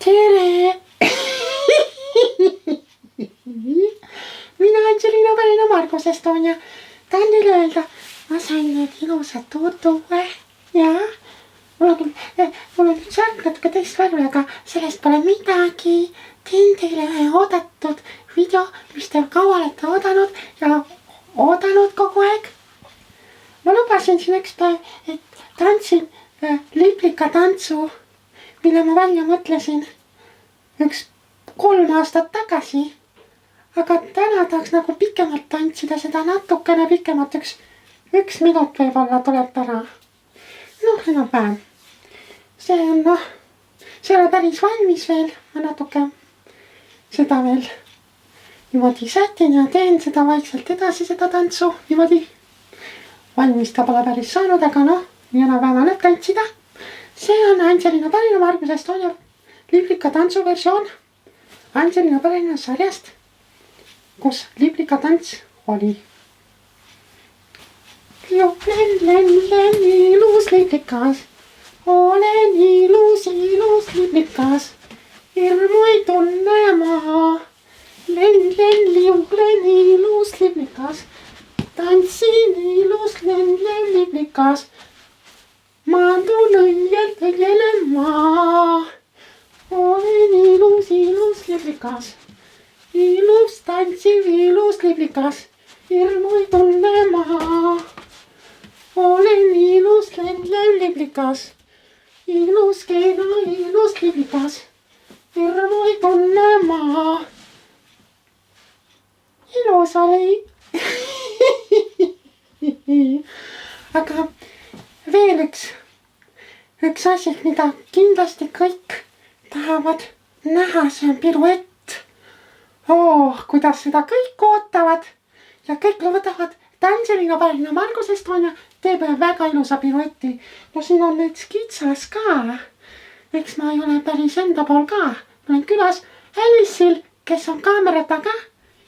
tere! Mina Angelina Pärina Margus Estonia. Tahan teile öelda, ma sain need ilusad tood uue. Jaa, mul on nüüd särk natuke teist värvi, aga sellest pole midagi. Teen teile ühe oodatud video, mis te kaua olete oodanud ja oodanud kogu aeg. Ma lubasin siin üks päev, et tantsin liplika tantsu, mille ma välja mõtlesin 3 aastat tagasi. Aga täna tahaks nagu pikemalt tantsida, seda natukene pikemalt, 1 minut võib-olla tuleb ära. Enam-vähem. See on see ei ole päris valmis veel, ma natuke seda veel niimoodi sätin ja teen seda vaikselt edasi, seda tantsu niimoodi. Valmis ta pole päris saanud, aga nii enam-vähem annab tantsida. See on Angelina Pärina Margus Estonia liblika tantsu versioon Angelina Pärina sarjast, kus liblika tants oli. Len, ilus liblikas, olen ilus liblikas, hirmu ei tunne ma. Len, ilus liblikas, tantsin ilus len liblikas. Maandun õielen ma, olen ilus liblikas, ilus tantsiv ilus liblikas, hirmu ei tunne ma. Olen ilus len liblikas, ilus keena ilus liblikas, hirmu ei tunne ma. Ilus oli. Aga veel üks asi, mida kindlasti kõik tahavad näha, see on piruett. Kuidas seda kõik ootavad ja kõik loodavad, et Angelina Pärina Margus Estonia teeb väga ilusa piruetti. Siin on nüüd skitsas ka. Eks ma ei ole päris enda pool ka. Ma olen külas Alice'il, kes on kaamera taga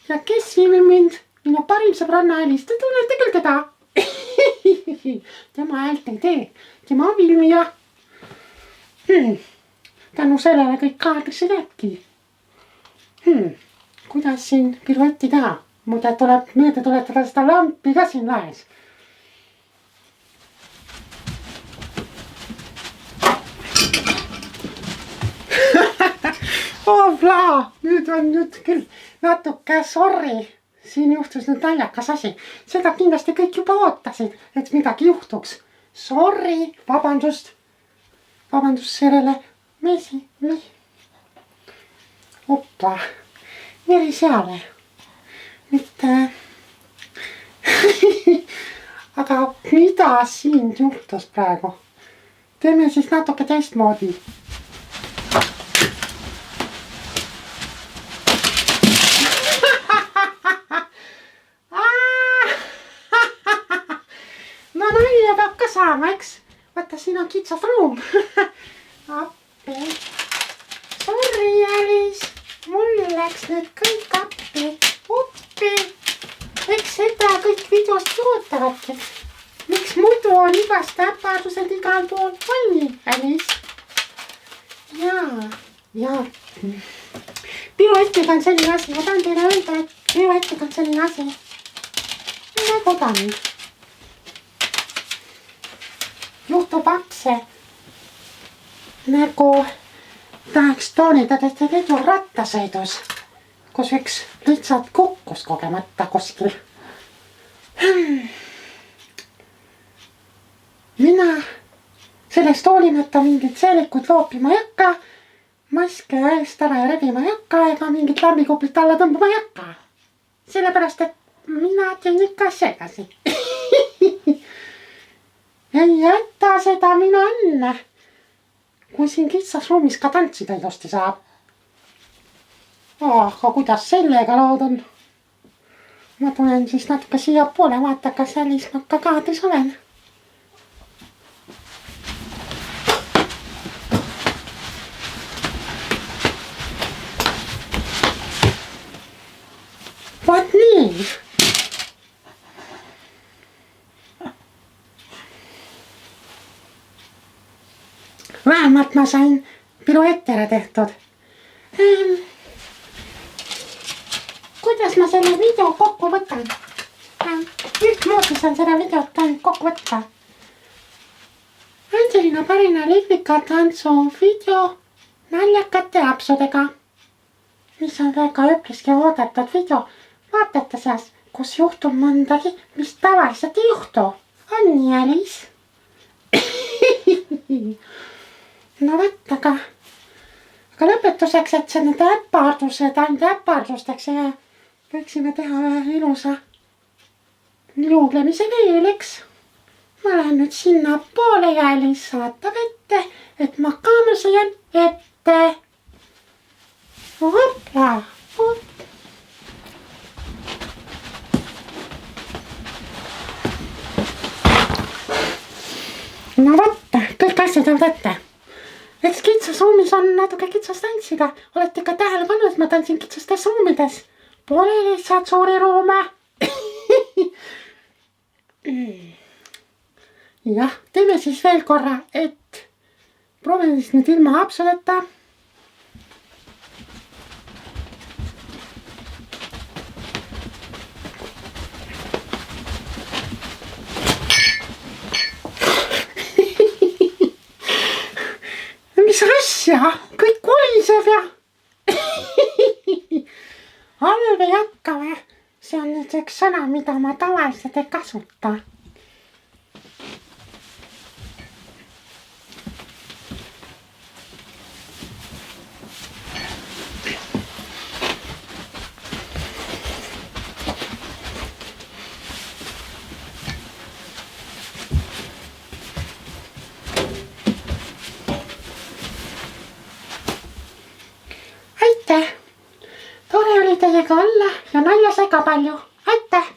ja kes filmib mind, minu parim sõbranna Alice. Te tunnete küll teda. Tema häält ei tee. Tema on filmija. Tänu sellele kõik kaadrisse teebki. Kuidas siin piruetti teha? Muide tuleb mööda tuletada seda lampi ka siin laes. Nüüd on küll natuke sorry. Siin juhtus nüüd naljakas asi. Seda kindlasti kõik juba ootasid, et midagi juhtuks. Sorry, vabandust sellele mesi. Oppa, veriseale. Mitte. Aga mida siin juhtus praegu? Teeme siis natuke teistmoodi. Nalja peab ka saama, eks? Vaata, siin on kitsas ruum. Appi. Sorry, Alice. Mul läks nüüd kõik appi. Uppi. Eks seda kõik videost ootavadki. Miks muidu on igast äpardused igal pool valmi, Alice? Jaa. Piruettiga on selline asi. Ma tahan teile öelda, et piruettiga on selline asi. Nagu ta nüüd. Juhtub apse. Nagu tahaks toonitada, et teid on rattasõidus, kus üks lihtsalt kukkus kogemata kuskil. Mina sellest hoolimata mingit seelikut loopima ei hakka, maske eest ära ja rebima ei hakka ega mingit lambikuplit alla tõmbama ei hakka. Sellepärast, et mina teen ikka sedasi. Ei jätta seda mina enne, kui siin kitsas ruumis ka tantsida ilusti saab. Aga kuidas sellega lood on? Ma tulen siis natuke siia poole, vaata, kas Alice ma ka kaadris olen. Vaat nii. Vähemalt ma sain piruett ära tehtud. Kuidas ma selle video kokku võtan? Ühtmoodi saan selle videot ainult kokku võtta. Angelina Parina Liivika tantsu video naljakate apsudega, mis on väga üpriski oodatud video vaatajate seas, kus juhtub mõndagi, mis tavaliselt ei juhtu. On nii, Elis? No võt, aga lõpetuseks, et see need äpardused ainult äpardusteks ja võiksime teha ühe ilusa luuglemise veel, eks. Ma lähen nüüd sinna poole ja Elis saatab ette, et ma kaamusen ette. Hopla, hop. No võtta, kõik asjad jäävad ette. Eks kitsas ruumis on natuke kitsas tantsida. Olete ikka tähele pannud, et ma tantsin kitsastes ruumides. Pole lihtsalt suuri ruume. Jah, teeme siis veel korra, et proovime siis nüüd ilma apsudeta. Mis asja? Kõik koliseb ja halb ei hakka või? See on nüüd üks sõna, mida ma tavaliselt ei kasuta. Aitäh! Tore oli teiega olla ja nalja sai ka palju. Aitäh!